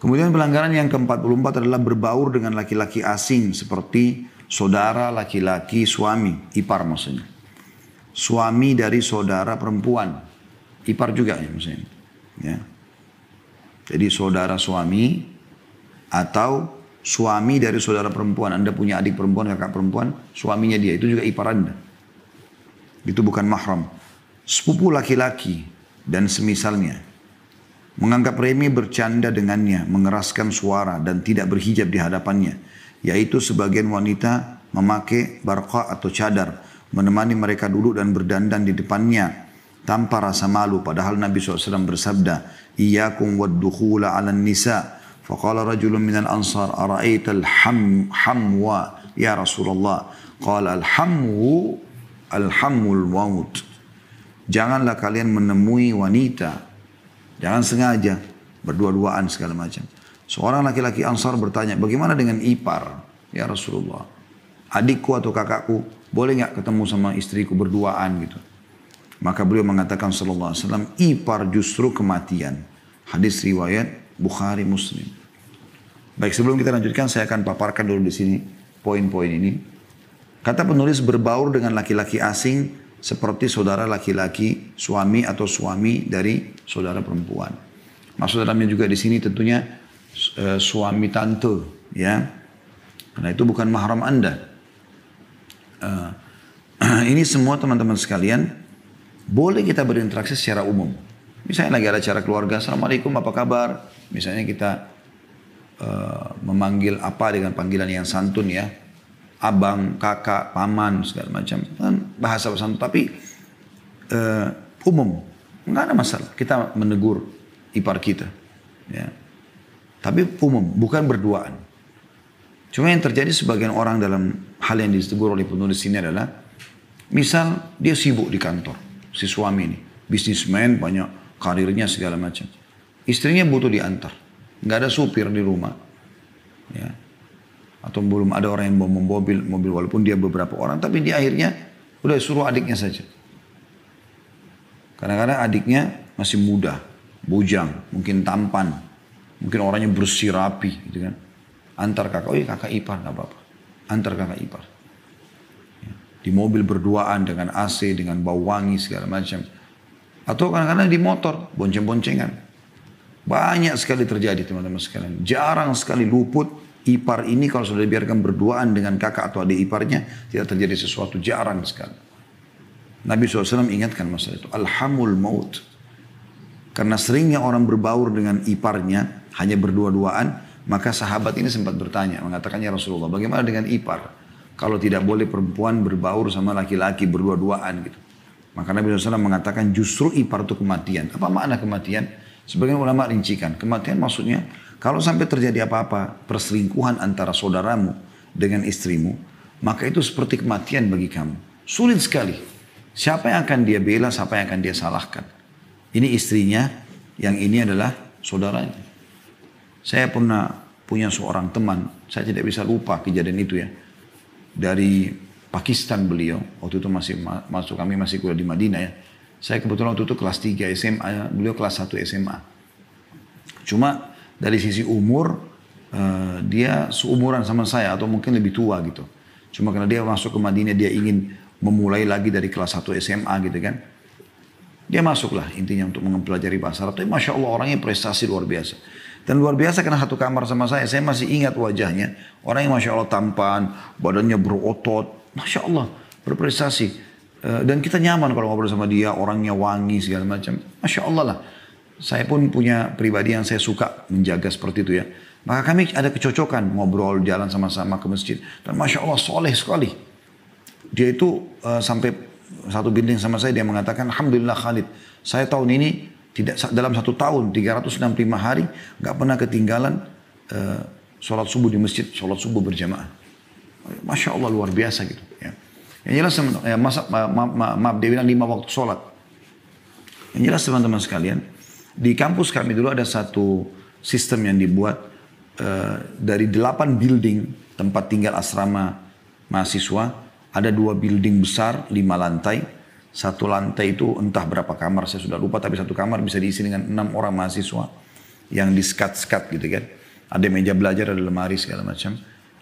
Kemudian pelanggaran yang ke-44 adalah berbaur dengan laki-laki asing seperti saudara laki-laki suami, ipar maksudnya. Suami dari saudara perempuan, ipar juga ya maksudnya. Ya. Jadi saudara suami atau suami dari saudara perempuan. Anda punya adik perempuan, kakak perempuan, suaminya dia, itu juga ipar Anda. Itu bukan mahram. Sepupu laki-laki dan semisalnya. Menganggap remeh bercanda dengannya, mengeraskan suara dan tidak berhijab di hadapannya. Yaitu sebagian wanita memakai barqa atau cadar, menemani mereka duduk dan berdandan di depannya tanpa rasa malu. Padahal Nabi SAW bersabda, "Iyyakum wad-dukhula 'alan nisa." Faqala rajulun minal ansar, "Ara'aita al-hamwa ya Rasulullah?" Qala al-hamul maut. Janganlah kalian menemui wanita, jangan sengaja berdua-duaan segala macam. Seorang laki-laki Ansar bertanya, bagaimana dengan ipar? Ya Rasulullah, adikku atau kakakku boleh nggak ketemu sama istriku berduaan gitu? Maka beliau mengatakan sallallahu alaihi wasallam, ipar justru kematian. Hadis riwayat Bukhari Muslim. Baik, sebelum kita lanjutkan saya akan paparkan dulu di sini poin-poin ini. Kata penulis berbaur dengan laki-laki asing seperti saudara laki-laki suami atau suami dari saudara perempuan. Maksud dalamnya juga di sini tentunya suami tante, ya, karena itu bukan mahram Anda. Ini semua teman-teman sekalian boleh kita berinteraksi secara umum. Misalnya lagi ada acara keluarga, assalamualaikum apa kabar? Misalnya kita memanggil apa dengan panggilan yang santun ya. Abang, kakak, paman, segala macam. Kan bahasa santun, tapi umum. Enggak ada masalah. Kita menegur ipar kita. Ya. Tapi umum, bukan berduaan. Cuma yang terjadi sebagian orang dalam hal yang ditegur oleh penulis ini adalah, misal dia sibuk di kantor, si suami ini. Bisnismen, banyak karirnya segala macam. Istrinya butuh diantar. Enggak ada supir di rumah. Ya. Atau belum ada orang yang bawa mobil walaupun dia beberapa orang, tapi dia akhirnya udah suruh adiknya saja. Kadang-kadang adiknya masih muda, bujang, mungkin tampan, mungkin orangnya bersih rapi, gitu kan. Antar kakak, oh iya kakak ipar, nggak apa-apa. Antar kakak ipar. Ya. Di mobil berduaan dengan AC, dengan bau wangi segala macam. Atau kadang-kadang di motor, bonceng-boncengan. Banyak sekali terjadi teman-teman sekalian. Jarang sekali luput. Ipar ini kalau sudah dibiarkan berduaan dengan kakak atau adik iparnya, tidak terjadi sesuatu, jarang sekali. Nabi SAW ingatkan masalah itu. Alhamul maut. Karena seringnya orang berbaur dengan iparnya, hanya berdua-duaan, maka sahabat ini sempat bertanya, mengatakannya Rasulullah, bagaimana dengan ipar? Kalau tidak boleh perempuan berbaur sama laki-laki berdua-duaan gitu. Maka Nabi SAW mengatakan justru ipar itu kematian. Apa makna kematian? Sebagian ulama rincikan. Kematian maksudnya, kalau sampai terjadi apa-apa, perselingkuhan antara saudaramu dengan istrimu, maka itu seperti kematian bagi kamu. Sulit sekali. Siapa yang akan dia bela, siapa yang akan dia salahkan. Ini istrinya, yang ini adalah saudaranya. Saya pernah punya seorang teman, saya tidak bisa lupa kejadian itu ya. Dari Pakistan beliau, waktu itu kami masih kuliah di Madinah ya. Saya kebetulan waktu itu kelas 3 SMA, beliau kelas 1 SMA. Cuma dari sisi umur, dia seumuran sama saya atau mungkin lebih tua gitu. Cuma karena dia masuk ke Madinah, dia ingin memulai lagi dari kelas 1 SMA gitu kan. Dia masuklah intinya untuk mempelajari bahasa Arab. Tapi Masya Allah orangnya prestasi luar biasa. Dan luar biasa karena satu kamar sama saya masih ingat wajahnya. Orang yang Masya Allah tampan, badannya berotot, Masya Allah berprestasi. Dan kita nyaman kalau ngobrol sama dia, orangnya wangi segala macam. Masya Allah lah. Saya pun punya pribadi yang saya suka menjaga seperti itu ya. Maka kami ada kecocokan ngobrol, jalan sama-sama ke masjid. Dan Masya Allah soleh sekali. Dia itu sampai satu building sama saya, dia mengatakan, Alhamdulillah Khalid, saya tahun ini tidak dalam satu tahun 365 hari nggak pernah ketinggalan sholat subuh di masjid, sholat subuh berjamaah. Masya Allah luar biasa gitu. Ya. Yang jelas, maaf dia bilang 5 waktu sholat. Yang jelas teman-teman sekalian, di kampus kami dulu ada satu sistem yang dibuat dari 8 building tempat tinggal asrama mahasiswa. Ada 2 building besar, 5 lantai. Satu lantai itu entah berapa kamar, saya sudah lupa. Tapi satu kamar bisa diisi dengan 6 orang mahasiswa. yang di sekat-sekat gitu kan. Ada meja belajar, ada lemari segala macam.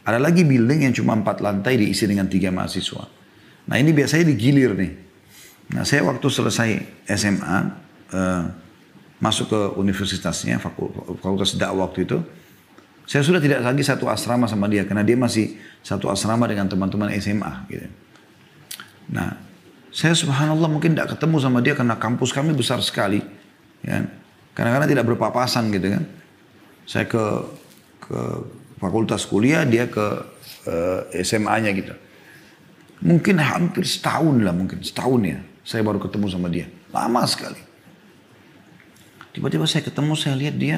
Ada lagi building yang cuma 4 lantai diisi dengan 3 mahasiswa. Nah ini biasanya digilir nih. Nah saya waktu selesai SMA, masuk ke universitasnya, fakultas dakwah waktu itu, saya sudah tidak lagi satu asrama sama dia, karena dia masih satu asrama dengan teman-teman SMA. Gitu. Nah, saya subhanallah mungkin tidak ketemu sama dia karena kampus kami besar sekali. Ya. Kadang-kadang tidak berpapasan gitu kan. Saya ke fakultas kuliah, dia ke SMA-nya gitu. Mungkin hampir setahun lah, setahun ya. Saya baru ketemu sama dia. Lama sekali. Tiba-tiba saya ketemu, saya lihat dia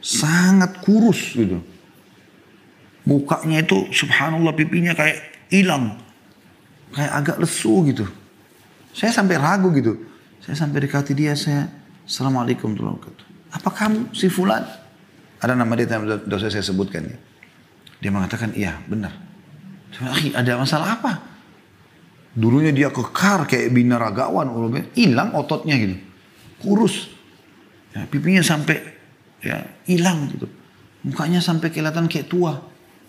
sangat kurus gitu. Mukanya itu subhanallah pipinya kayak hilang. Kayak agak lesu gitu. Saya sampai ragu gitu. Saya sampai dekati dia, Assalamualaikum warahmatullahi wabarakatuh. Apa kamu si Fulan? Ada nama dia, tidak usah saya sebutkan ya. Dia mengatakan, iya benar. Saya bilang, ada masalah apa? Dulunya dia kekar kayak binaragawan. Hilang ototnya gitu. Kurus. Ya, pipinya sampai ya hilang gitu. Mukanya sampai kelihatan kayak tua.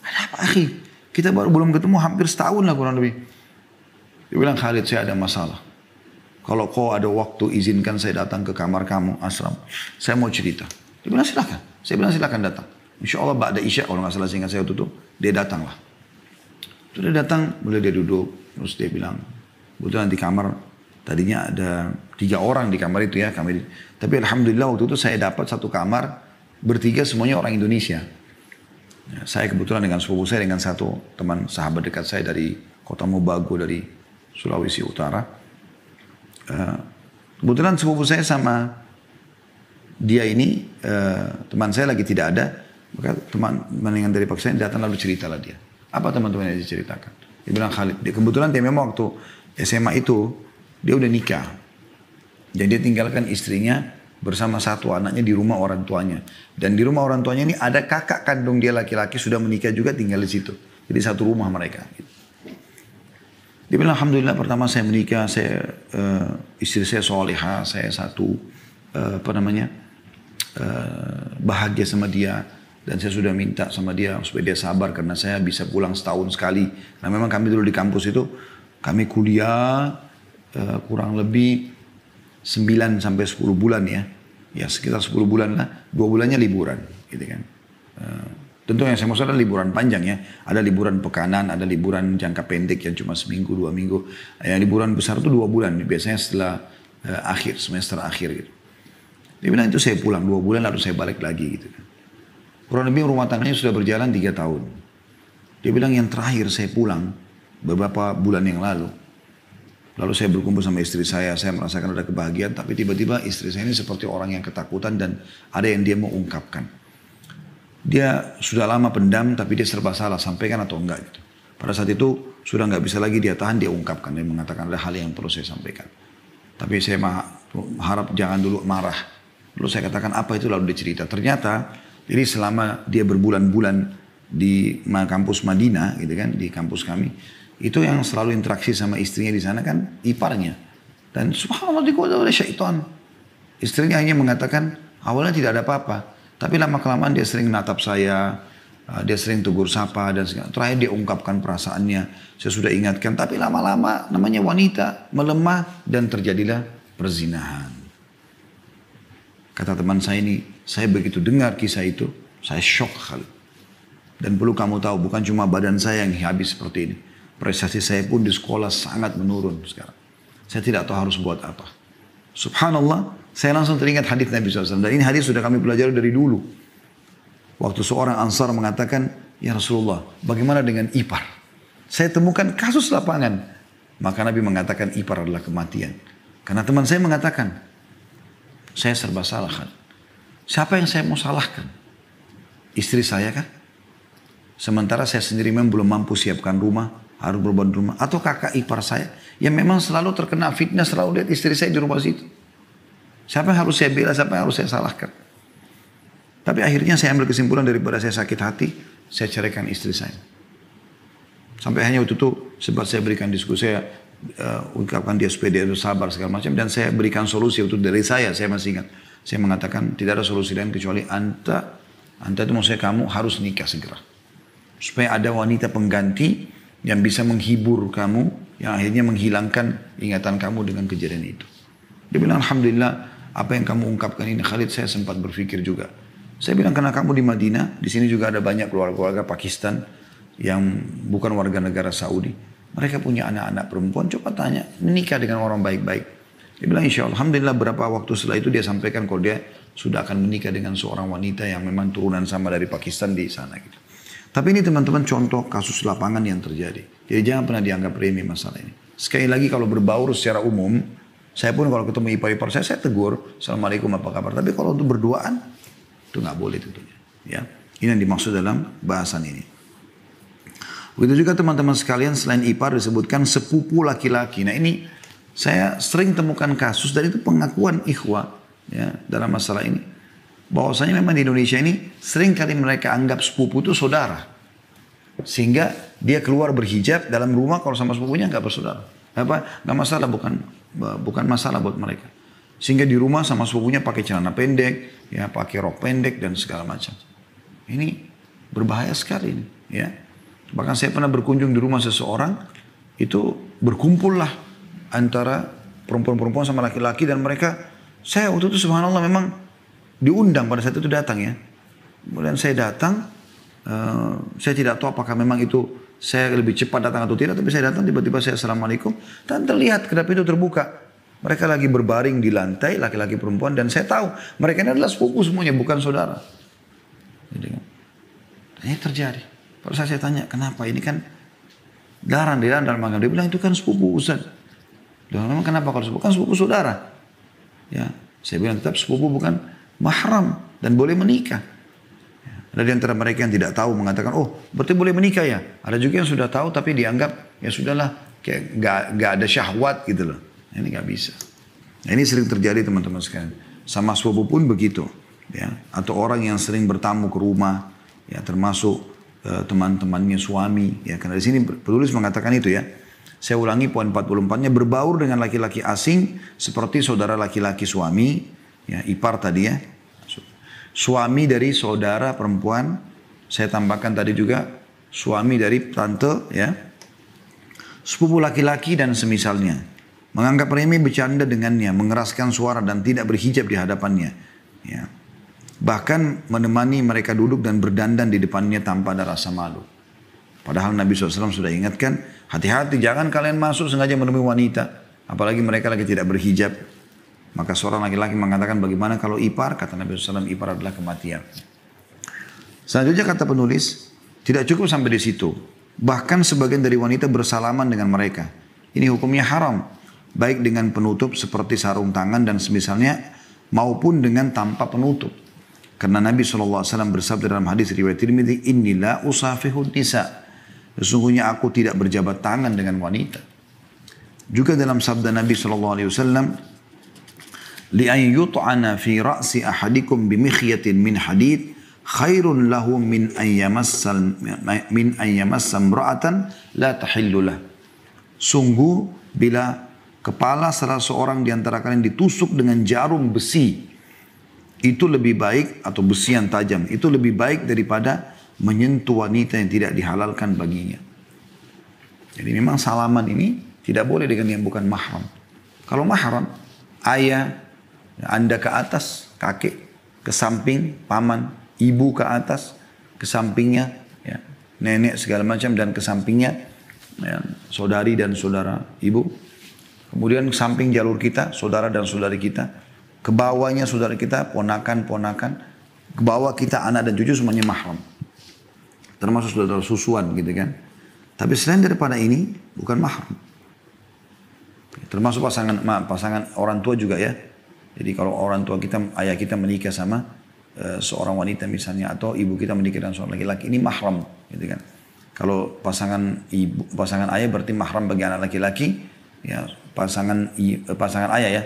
Ada apa akhi? Kita baru belum ketemu hampir setahun lah kurang lebih. Dia bilang, Khalid saya ada masalah. Kalau kau ada waktu izinkan saya datang ke kamar kamu, asram. Saya mau cerita. Dia bilang silakan. Saya bilang silakan datang. Insya Allah ba'da isya kalau nggak salah seingat saya waktu itu. Dia datang lah. Terus dia datang, boleh dia duduk. Terus dia bilang, kebetulan di kamar. Tadinya ada 3 orang di kamar itu ya. Tapi alhamdulillah waktu itu saya dapat satu kamar. Bertiga semuanya orang Indonesia. Ya, saya kebetulan dengan sepupu saya, dengan satu teman sahabat dekat saya dari Kota Mobagu, dari Sulawesi Utara. Kebetulan sepupu saya sama dia ini, teman saya lagi tidak ada. Maka teman yang dari Pakistan datang lalu ceritalah dia. Apa teman-teman yang diceritakan? Dia bilang Khalid. Kebetulan dia memang waktu SMA itu, dia udah nikah. Dan dia tinggalkan istrinya bersama satu anaknya di rumah orang tuanya. Dan di rumah orang tuanya ini ada kakak kandung dia laki-laki sudah menikah juga tinggal di situ. Jadi satu rumah mereka. Dia bilang alhamdulillah pertama saya menikah, istri saya solehah, saya bahagia sama dia. Dan saya sudah minta sama dia supaya dia sabar karena saya bisa pulang setahun sekali. Nah memang kami dulu di kampus itu, kami kuliah kurang lebih 9 sampai 10 bulan ya. Ya sekitar 10 bulan lah. 2 bulannya liburan gitu kan. Tentu yang saya maksud adalah liburan panjang ya. Ada liburan pekanan, ada liburan jangka pendek yang cuma seminggu, 2 minggu. Yang liburan besar itu 2 bulan. Biasanya setelah semester akhir gitu. Dia bilang itu saya pulang 2 bulan lalu saya balik lagi gitu kan. Kurang lebih rumah tangganya sudah berjalan 3 tahun. Dia bilang yang terakhir saya pulang beberapa bulan yang lalu. Lalu saya berkumpul sama istri saya merasakan ada kebahagiaan. Tapi tiba-tiba istri saya ini seperti orang yang ketakutan dan ada yang dia mau ungkapkan. Dia sudah lama pendam tapi dia serba salah, sampaikan atau enggak gitu. Pada saat itu sudah nggak bisa lagi dia tahan, dia ungkapkan. Dia mengatakan ada hal yang perlu saya sampaikan. Tapi saya harap jangan dulu marah. Lalu saya katakan apa itu, lalu dia cerita. Ternyata jadi selama dia berbulan-bulan di kampus Madinah gitu kan, di kampus kami, itu yang selalu interaksi sama istrinya di sana kan iparnya. Dan subhanallah dikuasa oleh syaitan. Istrinya hanya mengatakan awalnya tidak ada apa-apa. Tapi lama-kelamaan dia sering natap saya, dia sering tegur sapa dan segala. Terakhir dia ungkapkan perasaannya. Saya sudah ingatkan, tapi lama-lama namanya wanita melemah dan terjadilah perzinahan. Kata teman saya ini, saya begitu dengar kisah itu, saya shock kali. Dan perlu kamu tahu, bukan cuma badan saya yang habis seperti ini. Prestasi saya pun di sekolah sangat menurun sekarang. Saya tidak tahu harus buat apa. Subhanallah, saya langsung teringat hadis Nabi SAW. Dan ini hadis sudah kami pelajari dari dulu. Waktu seorang Ansar mengatakan, ya Rasulullah, bagaimana dengan ipar? Saya temukan kasus lapangan. Maka Nabi mengatakan ipar adalah kematian. Karena teman saya mengatakan, saya serba salah kan. Siapa yang saya mau salahkan? Istri saya kan? Sementara saya sendiri memang belum mampu siapkan rumah, harus berbuat rumah. Atau kakak ipar saya yang memang selalu terkena fitnah, selalu lihat istri saya di rumah situ. Siapa yang harus saya bela, siapa yang harus saya salahkan? Tapi akhirnya saya ambil kesimpulan daripada saya sakit hati, saya ceraikan istri saya. Sampai hanya waktu itu sempat saya berikan diskusi, saya ungkapkan dia supaya dia sabar segala macam. Dan saya berikan solusi untuk dari saya masih ingat. Saya mengatakan tidak ada solusi lain kecuali anta itu maksudnya kamu harus nikah segera. Supaya ada wanita pengganti yang bisa menghibur kamu, yang akhirnya menghilangkan ingatan kamu dengan kejadian itu. Dia bilang, alhamdulillah, apa yang kamu ungkapkan ini Khalid, saya sempat berpikir juga. Saya bilang, karena kamu di Madinah, di sini juga ada banyak keluarga-keluarga Pakistan yang bukan warga negara Saudi. Mereka punya anak-anak perempuan, coba tanya, menikah dengan orang baik-baik. Dia bilang, insya Allah, alhamdulillah berapa waktu setelah itu dia sampaikan kalau dia sudah akan menikah dengan seorang wanita yang memang turunan sama dari Pakistan di sana gitu. Tapi ini teman-teman contoh kasus lapangan yang terjadi. Jadi jangan pernah dianggap remeh masalah ini. Sekali lagi kalau berbaur secara umum, saya pun kalau ketemu ipar-ipar saya tegur, Assalamualaikum apa kabar. Tapi kalau untuk berduaan, itu nggak boleh tentunya. Ya, ini yang dimaksud dalam bahasan ini. Begitu juga teman-teman sekalian, selain ipar disebutkan sepupu laki-laki. Nah ini saya sering temukan kasus dan itu pengakuan ikhwah ya, dalam masalah ini. Bahwasanya memang di Indonesia ini sering kali mereka anggap sepupu itu saudara. Sehingga dia keluar berhijab dalam rumah kalau sama sepupunya nggak bersaudara. Nggak masalah, bukan masalah buat mereka. Sehingga di rumah sama sepupunya pakai celana pendek, ya pakai rok pendek dan segala macam. Ini berbahaya sekali ini, ya. Bahkan saya pernah berkunjung di rumah seseorang, itu berkumpullah antara perempuan-perempuan sama laki-laki dan mereka, saya waktu itu subhanallah memang diundang pada saat itu datang ya. Kemudian saya datang, saya tidak tahu apakah memang itu saya lebih cepat datang atau tidak, tapi saya datang tiba-tiba saya assalamualaikum dan terlihat kedap itu terbuka. Mereka lagi berbaring di lantai, laki-laki perempuan, dan saya tahu mereka ini adalah sepupu semuanya, bukan saudara. Jadi, ini terjadi. Pada saat saya tanya, kenapa ini kan dalam agama. Dia bilang itu kan sepupu Ustaz. Dan memang kenapa kalau sepupu? Kan sepupu saudara. Ya, saya bilang tetap sepupu bukan mahram dan boleh menikah. Ada di antara mereka yang tidak tahu mengatakan, oh berarti boleh menikah ya. Ada juga yang sudah tahu tapi dianggap ya sudahlah, kayak gak ada syahwat gitu loh. Ini gak bisa. Nah, ini sering terjadi teman-teman sekalian. Sama sepupu pun begitu. Ya. Atau orang yang sering bertamu ke rumah, ya termasuk teman-temannya suami. Ya, karena di sini penulis mengatakan itu ya. Saya ulangi poin 44-nya, berbaur dengan laki-laki asing seperti saudara laki-laki suami, ya ipar tadi ya. Suami dari saudara perempuan, saya tambahkan tadi juga suami dari tante ya. Sepupu laki-laki dan semisalnya. Menganggap remeh bercanda dengannya, mengeraskan suara dan tidak berhijab di hadapannya. Ya. Bahkan menemani mereka duduk dan berdandan di depannya tanpa ada rasa malu. Padahal Nabi SAW sudah ingatkan, hati-hati jangan kalian masuk sengaja menemui wanita. Apalagi mereka lagi tidak berhijab. Maka seorang laki-laki mengatakan bagaimana kalau ipar? Kata Nabi SAW, ipar adalah kematian. Selanjutnya kata penulis, tidak cukup sampai di situ. Bahkan sebagian dari wanita bersalaman dengan mereka. Ini hukumnya haram. Baik dengan penutup seperti sarung tangan dan semisalnya, maupun dengan tanpa penutup. Karena Nabi SAW bersabda dalam hadis riwayat Tirmidzi, "Inilah usafihun nisa." Sesungguhnya aku tidak berjabat tangan dengan wanita. Juga dalam sabda Nabi SAW, "Li'an yut'ana fi ra'si ahadikum bimikhyatin min hadid khairun lahu min an yamassa imra'atan la tahillu lah." Sungguh bila kepala salah seorang di antara kalian ditusuk dengan jarum besi, itu lebih baik, atau besi yang tajam, itu lebih baik daripada menyentuh wanita yang tidak dihalalkan baginya. Jadi memang salaman ini tidak boleh dengan yang bukan mahram. Kalau mahram, ayah, anda ke atas, kakek, ke samping, paman, ibu ke atas, ke sampingnya, ya, nenek segala macam, dan ke sampingnya, ya, saudari dan saudara ibu. Kemudian samping jalur kita, saudara dan saudari kita. Ke bawahnya saudara kita, ponakan-ponakan. Ke bawah kita, anak dan cucu semuanya mahram. Termasuk saudara susuan gitu kan. Tapi selain daripada ini, bukan mahram. Termasuk pasangan orang tua juga ya. Jadi kalau orang tua kita, ayah kita menikah sama seorang wanita misalnya, atau ibu kita menikah dengan seorang laki-laki, ini mahram gitu kan. Kalau pasangan ayah berarti mahram bagi anak laki-laki, ya pasangan ayah ya,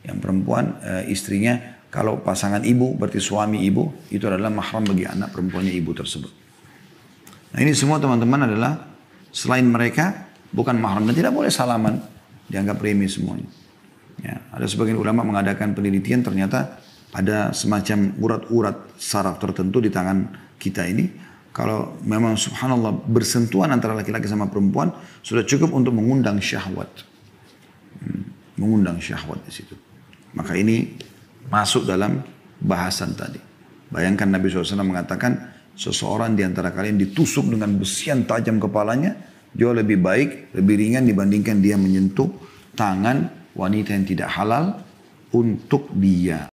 yang perempuan istrinya. Kalau pasangan ibu berarti suami ibu, itu adalah mahram bagi anak perempuannya ibu tersebut. Nah ini semua teman-teman adalah selain mereka bukan mahram, dan tidak boleh salaman, dianggap remeh semuanya. Ya, ada sebagian ulama mengadakan penelitian, ternyata ada semacam urat-urat saraf tertentu di tangan kita ini. Kalau memang subhanallah bersentuhan antara laki-laki sama perempuan sudah cukup untuk mengundang syahwat. Mengundang syahwat di situ. Maka ini masuk dalam bahasan tadi. Bayangkan Nabi SAW mengatakan seseorang di antara kalian ditusuk dengan besian tajam kepalanya jauh lebih baik, lebih ringan dibandingkan dia menyentuh tangan wanita yang tidak halal untuk dia.